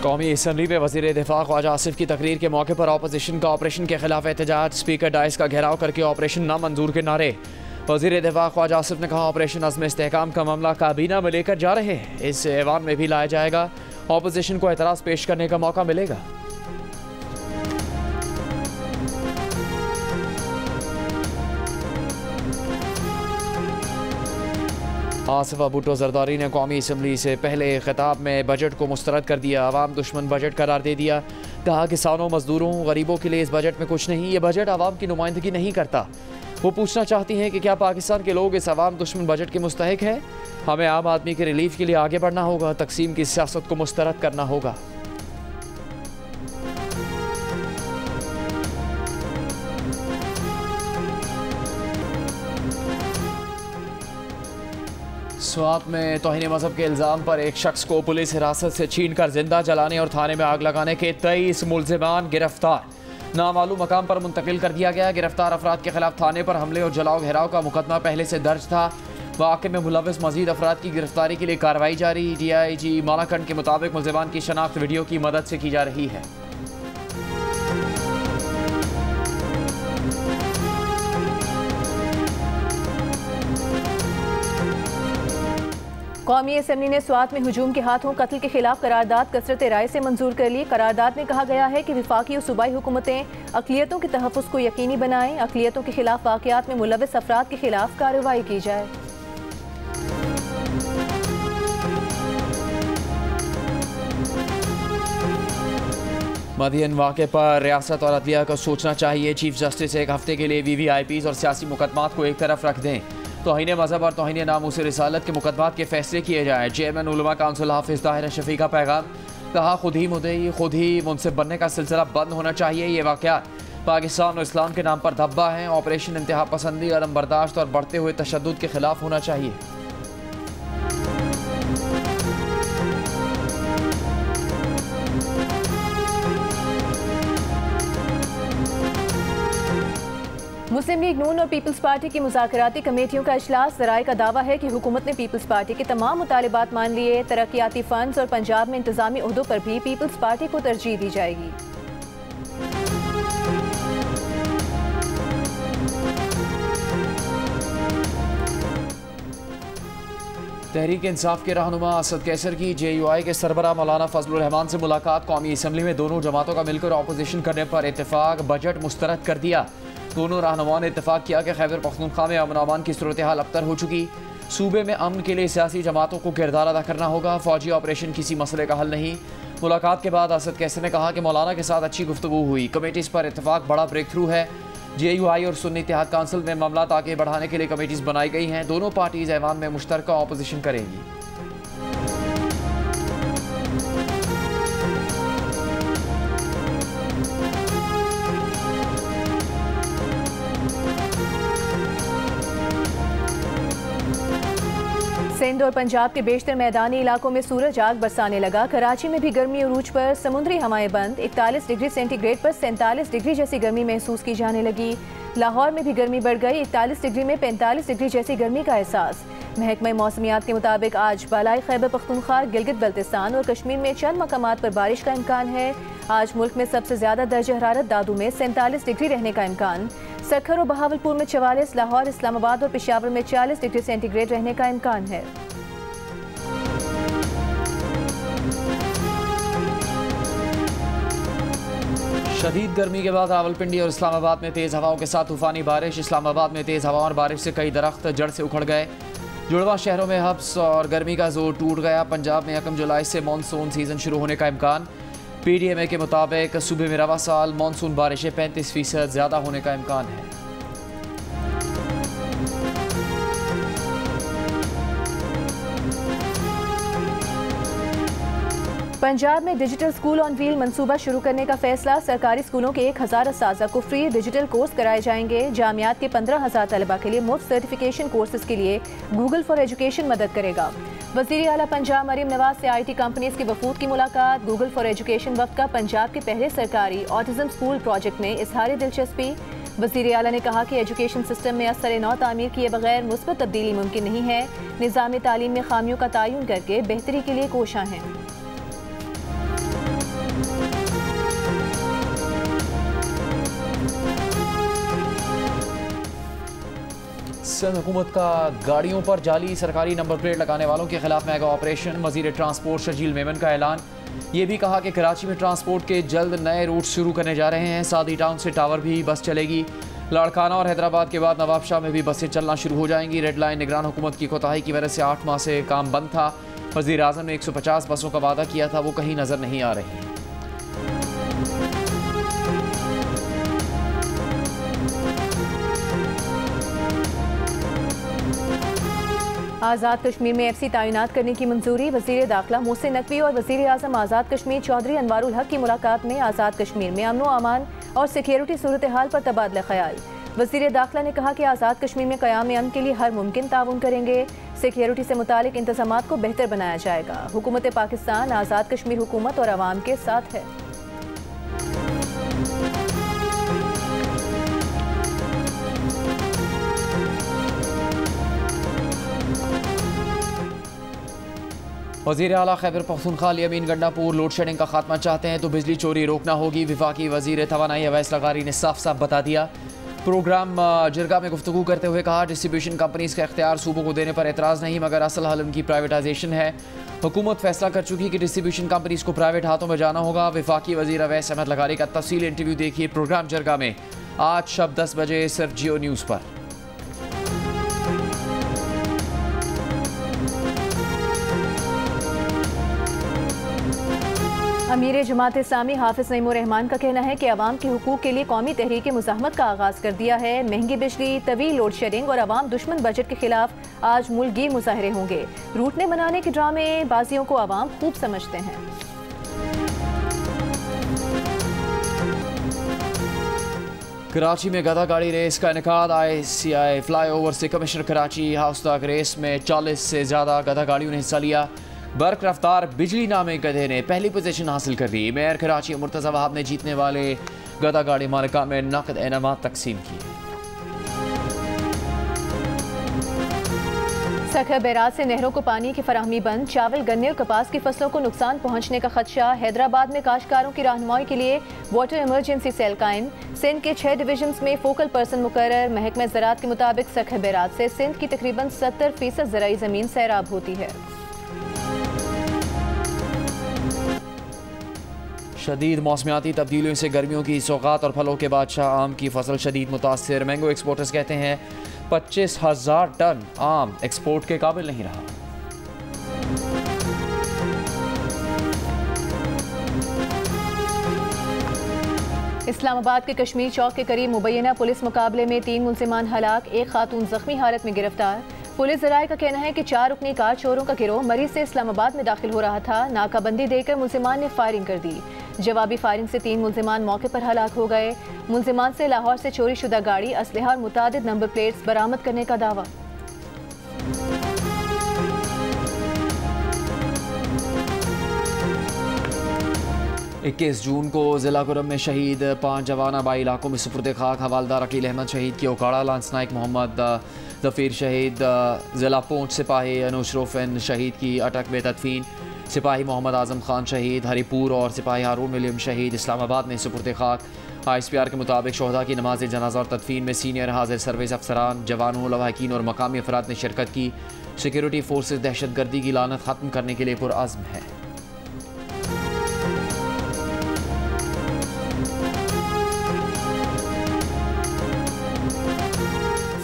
कौमी असम्बली में वज़ीर दिफा ख्वाजा आसिफ की तकरीर के मौके पर अपोजिशन का ऑपरेशन के खिलाफ एहतजाज। स्पीकर डाइस का घेराव करके ऑपरेशन ना मंजूर के नारे। वज़ीर दिफा ख्वाजा आसिफ ने कहा ऑपरेशन अज़्म इस्तेहकाम का मामला काबीना में लेकर जा रहे हैं, इस ऐवान में भी लाया जाएगा, अपोजिशन को एतराज़ पेश करने का मौका मिलेगा। आसिफ भुट्टो जरदारी ने कौमी असम्बली से पहले खिताब में बजट को मुस्तरद कर दिया, अवाम दुश्मन बजट करार दे दिया। कहा किसानों, मजदूरों, गरीबों के लिए इस बजट में कुछ नहीं, ये बजट आवाम की नुमाइंदगी नहीं करता। वो पूछना चाहती हैं कि क्या पाकिस्तान के लोग इस अवाम दुश्मन बजट के मुस्तहिक हैं? हमें आम आदमी के रिलीफ के लिए आगे बढ़ना होगा, तकसीम की सियासत को मुस्तरद करना होगा। स्वात में तौहीन मजहब के इल्ज़ाम पर एक शख्स को पुलिस हिरासत से छीन कर जिंदा जलाने और थाने में आग लगाने के 23 मुल्ज़िमान गिरफ्तार। नामालूम मकाम पर मुंतकिल कर दिया गया। गिरफ्तार अफराद के खिलाफ थाने पर हमले और जलाओ घेराव का मुकदमा पहले से दर्ज था। वाक़े में मुलव्वस मजीद अफराद की गिरफ्तारी के लिए कार्रवाई जारी। DIG मालाकंड के मुताबिक मुल्ज़िमान की शनाख्त वीडियो की मदद से की जा रही है। कौमी असम्बली ने स्वात में हुजूम के हाथों कत्ल के खिलाफ करारदाद कसरत राय से मंजूर कर ली। करारदाद में कहा गया है कि विफाकी और सूबाई हुकूमतें अक़लियतों के तहफ़्फ़ुज़ को यकीनी बनाएं, अक़लियतों के खिलाफ वाक़यात में मुलव्वस अफराद के खिलाफ कार्रवाई की जाए। मदियन वाक़े पर रियासत और अदलिया को सोचना चाहिए। चीफ जस्टिस एक हफ्ते के लिए VVIPs और सियासी मुकदमात को एक तरफ रख दें। तौहीन मजहब और तौहीन नामूस रिसालत के मुकदमात के फैसले किए जाएँ। चेयरमैन उलमा काउंसिल हाफिज ताहिर शफी का पैगाम। कहा खुद ही मुद्दई खुद ही मुनसिफ बनने का सिलसिला बंद होना चाहिए। ये वाक़यात पाकिस्तान और इस्लाम के नाम पर धब्बा हैं। ऑपरेशन इंतहा पसंदी, अदम बर्दाश्त और बढ़ते हुए तशद्दुद के खिलाफ होना चाहिए। मुस्लिम लीग नून और पीपल्स पार्टी की मुज़ाकराती कमेटियों का इजलास। ज़राए का दावा है कि हुकूमत ने पीपल्स पार्टी के तमाम मुतालिबात मान लिए। तरक्याती फंड्स और पंजाब में इंतजामी ओहदों पर भी पीपल्स पार्टी को तरजीह दी जाएगी। तहरीक इंसाफ के रहनुमा असद कैसर की JUI के सरबराह मौलाना फजलुर रहमान से मुलाकात। कौमी असम्बली में दोनों जमातों का मिलकर अपोजिशन करने पर इत्तेफाक। बजट मुस्तरद कर दिया। दोनों रहनुमाओं ने इत्तेफाक किया कि खैबर पख्तूनख्वा में अमन अमान की सूरत हाल अबतर हो चुकी। सूबे में अमन के लिए सियासी जमातों को किरदार अदा करना होगा। फौजी ऑपरेशन किसी मसले का हल नहीं। मुलाकात के बाद असद कैसर ने कहा कि मौलाना के साथ अच्छी गुफ्तगू हुई। कमेटीज़ पर इत्तेफाक बड़ा ब्रेक थ्रू है। JUI और सुन्नी इत्तेहाद काउंसिल में मामला आगे बढ़ाने के लिए कमेटीज़ बनाई गई हैं। दोनों पार्टीज़ ऐवान में मुश्तरका ऑपोजिशन करेंगी। सिंध और पंजाब के बेशतर मैदानी इलाकों में सूरज आग बरसाने लगा। कराची में भी गर्मी अरूज पर, समुद्री हवाएं बंद। 41 डिग्री सेंटीग्रेड पर 47 डिग्री जैसी गर्मी महसूस की जाने लगी। लाहौर में भी गर्मी बढ़ गई। 41 डिग्री में 45 डिग्री जैसी गर्मी का एहसास। महकमा मौसमियात के मुताबिक आज बालाई खैबर पख्तूनख्वा, गिलगित बल्तिस्तान और कश्मीर में चंद मकामात पर बारिश का इम्कान है। आज मुल्क में सबसे ज्यादा दर्ज हरारत दादू में 47 डिग्री रहने का इम्कान। सखर और बहावलपुर में 44, लाहौर, इस्लामाबाद और पेशावर में 40 डिग्री सेंटीग्रेड रहने का इम्कान है। शदीद गर्मी के बाद रावलपिंडी और इस्लामाबाद में तेज़ हवाओं के साथ तूफ़ानी बारिश। इस्लामाबाद में तेज़ हवा और बारिश से कई दरख्त जड़ से उखड़ गए। जुड़वा शहरोरों में हब्स और गर्मी का जोर टूट गया। पंजाब में 1 जुलाई से मानसून सीज़न शुरू होने का इम्कान। PDMA के मुताबिक सूबे में रवा साल मानसून बारिशें 35% ज़्यादा होने का इम्कान है। पंजाब में डिजिटल स्कूल ऑन व्हील मंसूबा शुरू करने का फैसला। सरकारी स्कूलों के 1000 असातिज़ा को फ्री डिजिटल कोर्स कराए जाएंगे। जामियात के 15,000 तलबा के लिए मुफ्त सर्टिफिकेशन कोर्सेज के लिए गूगल फॉर एजुकेशन मदद करेगा। वज़ीर आला पंजाब मरीम नवाज से IT कंपनीज के वफूद की मुलाकात। गूगल फॉर एजुकेशन वक्त का पंजाब के पहले सरकारी ऑटिज़म स्कूल प्रोजेक्ट में इज़हार दिलचस्पी। वज़ीर आला ने कहा कि एजुकेशन सिस्टम में असर नौ तामीर किए बगैर मुस्बत तब्दीली मुमकिन नहीं है। निज़ाम तालीम में खामियों का तयन करके बेहतरी के लिए कोशां हैं। सिंध हुकूमत का गाड़ियों पर जाली सरकारी नंबर प्लेट लगाने वालों के खिलाफ मेगा ऑपरेशन। वजीर ट्रांसपोर्ट शर्जील मेमन का ऐलान। ये भी कहा कि कराची में ट्रांसपोर्ट के जल्द नए रूट शुरू करने जा रहे हैं। सादी टाउन से टावर भी बस चलेगी। लाड़काना और हैदराबाद के बाद नवाबशाह में भी बसें चलना शुरू हो जाएंगी। रेड लाइन निगरान हुकूमत की कोताही की वजह से 8 माह से काम बंद था। वज़ीर आज़म ने 150 बसों का वादा किया था, वो कहीं नजर नहीं आ रही। आज़ाद कश्मीर में FC तैनात करने की मंजूरी। वज़ीर दाखिला मोहसिन नकवी और वज़ीर आज़म आज़ाद कश्मीर चौधरी अनवारुल हक की मुलाकात में आज़ाद कश्मीर में अमन व अमान और सिक्योरिटी सूरत हाल पर तबादला ख्याल। वज़ीर दाखिला ने कहा कि आज़ाद कश्मीर में क़याम अमन के लिए हर मुमकिन ताउन करेंगे। सिक्योरिटी से मुतालिक इंतज़ामात को बेहतर बनाया जाएगा। हुकूमत पाकिस्तान आज़ाद कश्मीर हुकूमत और अवाम के साथ है। वज़ीर आला खैबर पख्तूनख्वा अमीन गंडापुर लोड शेडिंग का खात्मा चाहते हैं तो बिजली चोरी रोकना होगी। वफाकी वज़ीर तवानाई अवैस लगारी ने साफ साफ बता दिया। प्रोग्राम जिरगा में गुफ्तगू करते हुए कहा, डिस्ट्रीब्यूशन कंपनीज का इख्तियार सूबों को देने पर एतराज़ नहीं, मगर असल हल उनकी प्राइवेटाइजेशन है। हुकूमत फैसला कर चुकी कि डिस्ट्रीब्यूशन कंपनीज को प्राइवेट हाथों में जाना होगा। वफाकी वज़ीर अवैस अहमद लगारी का तफसील इंटरव्यू देखिए प्रोग्राम जिरगा में आज शब 10 बजे सिर्फ जियो न्यूज़ पर। अमीर जमात इस्लामी हाफिज नईमुर रहमान का कहना है कि अवाम के हुकूक के लिए कौमी तहरीक मुज़ाहमत का आगाज़ कर दिया है। महंगी बिजली, तवील लोड शेडिंग और अवाम दुश्मन बजट के खिलाफ आज मुल्क गिर मुजाहरे होंगे। रूटने बनाने के ड्रामे बाजियों को अवाम खूब समझते हैं। कराची में गधा गाड़ी रेस का इनेकाद। ICI फ्लाईओवर से कमिश्नर कराची हाउस तक रेस में 40 से ज़्यादा गधा गाड़ियों ने हिस्सा लिया। बर्क रफ्तार बिजली नामे गधे ने पहली पोजीशन हासिल कर ली। मेयर कराची मुर्तज़ा वहाब ने जीतने वाले गधा गाड़ी मालिका में नकद इनामात तकसीम किए। सखर बैराज से नहरों को पानी की फराहमी बंद। चावल, गन्ने और कपास की फसलों को नुकसान पहुंचने का खदशा। हैदराबाद में काश्तकारों की रहनुमाई के लिए वाटर इमरजेंसी सेल कायम। सिंध के 6 डिवीजन्स में फोकल पर्सन मुकर्रर। महकमा ज़राअत के मुताबिक सखर बैराज से सिंध की तकरीबन 70% ज़राई ज़मीन सैराब होती है। शदीद मौसमियाती तब्दीलियों से गर्मियों की सौगात और फलों के बादशाह आम की फसल शदीद मुतासिर। मैंगो एक्सपोर्टर्स कहते हैं 25,000 टन आम एक्सपोर्ट के काबिल नहीं रहा। इस्लामाबाद के कश्मीर चौक के करीब मुबैना पुलिस मुकाबले में 3 मुलजिमान हलाक, एक खातून जख्मी हालत में गिरफ्तार। पुलिस ज़राए का कहना है कि 4 रुकनी कार चोरों का गिरोह मरीज से इस्लामाबाद में दाखिल हो रहा था। नाकाबंदी देकर मुलजिमान ने फायरिंग कर दी। जवाबी फायरिंग से 3 मुलजिमान मौके पर हलाक हो गए। मुलजिमान से लाहौर से चोरी शुदा गाड़ी, असलहा और मुतादिद नंबर प्लेट्स बरामद करने का दावा। 21 जून को जिला गुरम में शहीद 5 जवान आबाई इलाकों में सुपुर्द खाक। हवालदार अकील अहमद शहीद की ओकाड़ा, लांस नाइक मोहम्मद जफ़ीर शहीद, जिला पूंछ सिपाही अनुशरोफन शहीद की अटक में तदफीन। सिपाही मोहम्मद आज़म खान शहीद हरिपुर और सिपाही हारून विलियम शहीद इस्लामाबाद में सुपुर्द खाक। ISPR के मुताबिक शोहदा की नमाज जनाजा और तदफीन में सीनियर हाजिर सर्विस अफसरान, जवानों, लवाहकीन और मकामी अफराद ने शिरकत की। सिक्योरिटी फोर्सेज दहशत गर्दी की लानत ख़त्म करने के लिए पुरअज़्म है।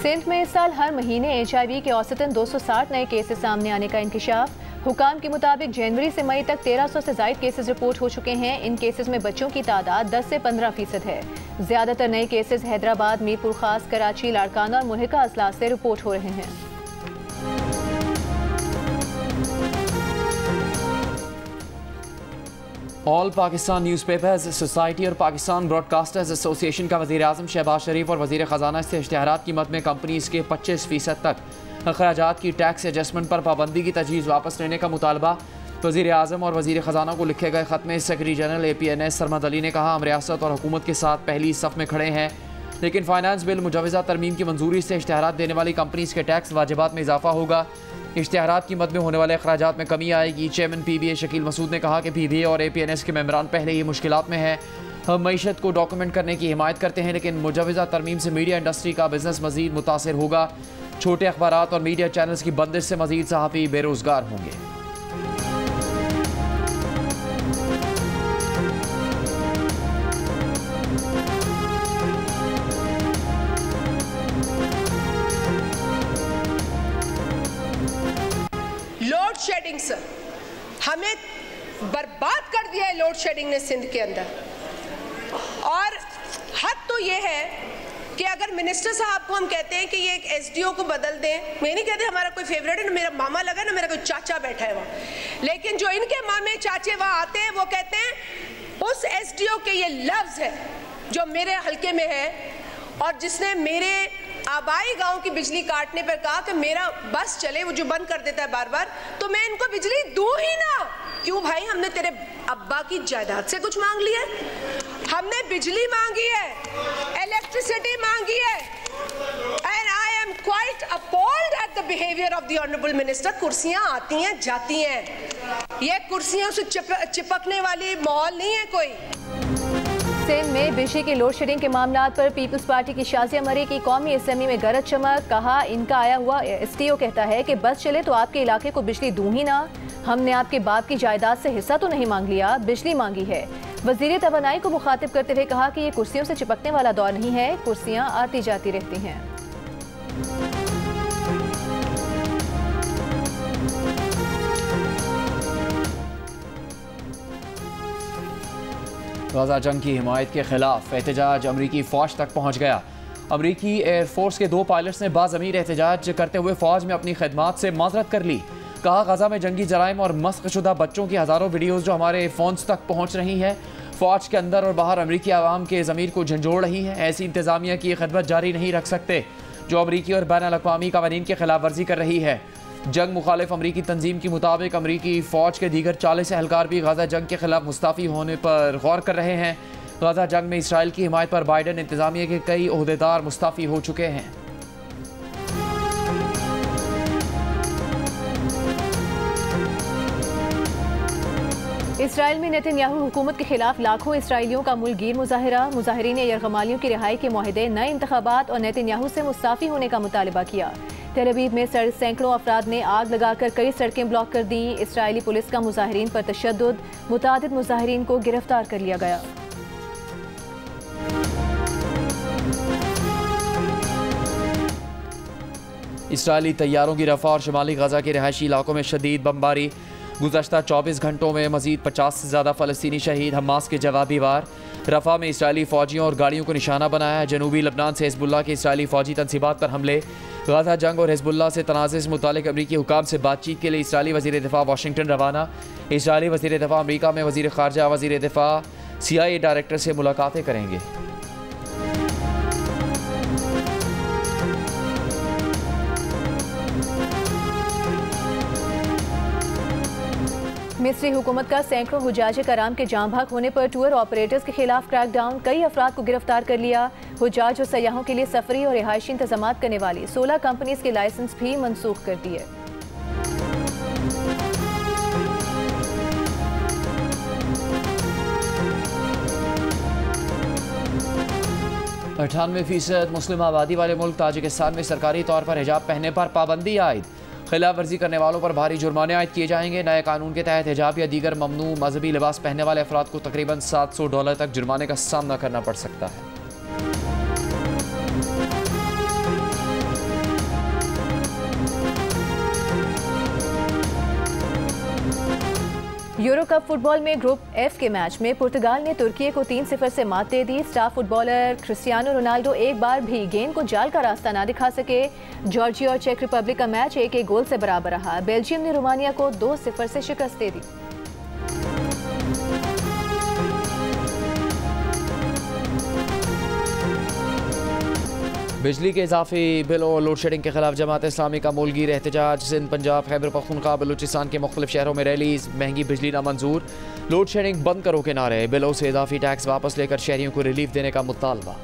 सिंध में इस साल हर महीने HIV के औसतन 260 नए केसेस सामने आने का इंकशाफ। हुकाम के मुताबिक जनवरी से मई तक 1300 से ज़ायद केसेस रिपोर्ट हो चुके हैं। इन केसेस में बच्चों की तादाद 10 से 15% है। ज़्यादातर नए केसेस हैदराबाद, मीरपुर खास, कराची, लाड़काना और मुल्हिका अजला से रिपोर्ट हो रहे हैं। ऑल पाकिस्तान न्यूज़पेपर्स सोसाइटी और पाकिस्तान ब्रॉडकास्टर्स एसोसिएशन का वज़ीर आज़म शहबाज शरीफ और वज़ीर ख़जाना से इश्तिहारात कीमत में कंपनीज़ के 25% तक अखराजात की टैक्स एडजस्टमेंट पर पाबंदी की तजवीज़ वापस लेने का मुतालबा। वज़ीर आज़म और वज़ीर ख़जाना को लिखे गए ख़त में secretary general APNS Sarmad Ali ने कहा, हम रियासत और हुकूमत के साथ पहली सफ़ में खड़े हैं, लेकिन फाइनेंस बिल मुजवज़ा तरमीम की मंजूरी से इश्तिहारात देने वाली कंपनीज़ के टैक्स वाजिबात में इजाफा होगा। इश्तिहारात कीमत में होने वाले अखराजात में कमी आएगी। चेयरमैन PBA शकील मसूद ने कहा कि PBA और APNS के मेंबरान पहले ही मुश्किलात में हैं। हम मईशत को डॉक्यूमेंट करने की हिमायत करते हैं, लेकिन मुजवज़ा तरमीम से मीडिया इंडस्ट्री का बिजनेस मज़ीद मुतासर होगा। छोटे अखबारात और मीडिया चैनल्स की बंदिश से मजीद सहाफ़ी बेरोजगार होंगे। लोड शेडिंग सर, हमें बर्बाद कर दिया है लोड शेडिंग ने सिंध के अंदर। और हद तो ये है कि अगर मिनिस्टर साहब को हम कहते हैं कि ये एक एसडीओ को बदल दें, मैं नहीं कहते हमारा कोई फेवरेट है, ना मेरा मामा लगा ना मेरा कोई चाचा बैठा है वहाँ, लेकिन जो इनके मामे चाचे वहाँ आते हैं वो कहते हैं उस एसडीओ के ये लफ्ज है जो मेरे हल्के में है और जिसने मेरे आबाई गांव की बिजली काटने पर कहा कि मेरा बस चले, वो जो बंद कर देता है बार बार, तो मैं इनको बिजली दूं ही ना। क्यों भाई, हमने तेरे अब्बा की जायदाद से कुछ मांग लिया है? हमने बिजली मांगी है, इलेक्ट्रिसिटी मांगी है। And I am quite appalled at the behaviour of the honourable minister. कुर्सियां आती हैं जाती हैं, ये कुर्सियों से चिपकने वाली माहौल नहीं है कोई। सिंध में बिजली की लोड शेडिंग के मामला पर पीपल्स पार्टी की शाजिया मरी की कौमी असेंबली में गरज चमक। कहा, इनका आया हुआ एसटीओ कहता है कि बस चले तो आपके इलाके को बिजली दूं ही ना। हमने आपके बाप की जायदाद से हिस्सा तो नहीं मांग लिया, बिजली मांगी है। वजीर तवानाई को मुखातिब करते हुए कहा कि ये कुर्सियों से चिपकने वाला दौर नहीं है, कुर्सियां आती जाती रहती हैं। गाजा जंग की हिमायत के खिलाफ एहतजाज अमरीकी फ़ौज तक पहुँच गया। अमरीकी एयरफोर्स के 2 पायलट्स ने बाज़मीर एहतजाज करते हुए फ़ौज में अपनी खदमात से माजरत कर ली। कहा, गाजा में जंगी जराइम और मस्कशुदा बच्चों की हज़ारों वीडियोज़ जो हमारे फ़ोन्स तक पहुँच रही हैं, फ़ौज के अंदर और बाहर अमरीकी आवाम के ज़मीर को झंझोड़ रही है। ऐसी इंतज़ामिया की खदमत जारी नहीं रख सकते जो अमरीकी और बैनुल-अक़वामी क़वानीन की खिलाफ वर्जी कर रही है। जंग मुखालिफ अमरीकी तंजीम के मुताबिक अमरीकी फ़ौज के दीगर 40 एहलकार भी गाजा जंग के खिलाफ मुस्तफ़ी होने पर गौर कर रहे हैं। गाजा जंग में इसराइल की हिमायत पर बाइडन इंतज़ामिया के कई ओहदेदार मुस्तफ़ी हो चुके हैं। इसराइल में नेतन्याहू हुकूमत के खिलाफ लाखों इसराइलियों का मुल्कगीर मुजाहिरा। मुजाहिरीन ने यरगमालियों की रिहाई के मुआहदे, नए इंतखाबात और नेतन्याहू से मुस्ताफ़ी होने का मुतालबा किया। तेल अवीव में सैकड़ों अफराद ने आग लगाकर कई सड़कें ब्लॉक कर दी। इसराइली पुलिस का मुजाहिरीन पर तशद्दुद, मुतादिद मुजाहिरीन को गिरफ्तार कर लिया गया। इसराइली तैयारों की रफ़ा और शुमाली गजा के रिहायशी इलाकों में शदीद बमबारी। गुज़श्ता 24 घंटों में मज़ीद 50 से ज़्यादा फ़लस्तीनी शहीद। हमास के जवाबी वार। रफ़ा में इसराइली फ़ौजियों और गाड़ियों को निशाना बनाया है। जनूबी लबनान से हिज़्बुल्लाह के इसराइली फ़ौजी तनसीबात पर हमले। गाजा जंग और हिज़्बुल्लाह से तनाज़े से मुतालिक अमरीकी हुकाम से बातचीत के लिए इसराइली वज़ीर दिफ़ा वाशिंगटन रवाना। इसराइली वज़ीर दिफ़ा अमरीका में वज़ीर ख़ारजा, वज़ीर दिफ़ा, CIA डायरेक्टर से मुलाकातें करेंगे। मिस्री हुकूमत का सैकड़ों हुजाज कराम के जाम भाग होने पर टूर ऑपरेटर्स के खिलाफ क्रैकडाउन। कई अफराद को गिरफ्तार कर लिया। हुजाज और सयाहों के लिए सफरी और रिहायशी इंतजाम करने वाली 16 कंपनीज के लाइसेंस भी मनसूख कर दिए। अठानवे % मुस्लिम आबादी वाले मुल्क ताजिकिस्तान में सरकारी तौर पर हिजाब पहनने पर पाबंदी आयद। खिलाफ वर्जी करने वालों पर भारी जुर्माने आयद किए जाएंगे। नए कानून के तहत हिजाब या दीगर ममनू मजहबी लिबास पहनने वाले अफराद को तकरीबन $700 तक जुर्माने का सामना करना पड़ सकता है। यूरो कप फुटबॉल में ग्रुप F के मैच में पुर्तगाल ने तुर्की को 3-0 से मात दे दी। स्टार फुटबॉलर क्रिस्टियानो रोनाल्डो एक बार भी गेंद को जाल का रास्ता ना दिखा सके। जॉर्जिया और चेक रिपब्लिक का मैच 1-1 गोल से बराबर रहा। बेल्जियम ने रोमानिया को 2-0 से शिकस्त दे दी। बिजली के इजाफी बिलों और लोड शेडिंग के खिलाफ जमात इस्लामी का मुल्कगीर एहतजाज। सिंध, पंजाब, खैबर पख्तूनख्वा, बलूचिस्तान के मुख्तलिफ शहरों में रैलीज। महंगी बिजली नामंजूर, लोड शेडिंग बंद करो के नारे। बिलों से इजाफी टैक्स वापस लेकर शहरियों को रिलीफ देने का मुतालबा।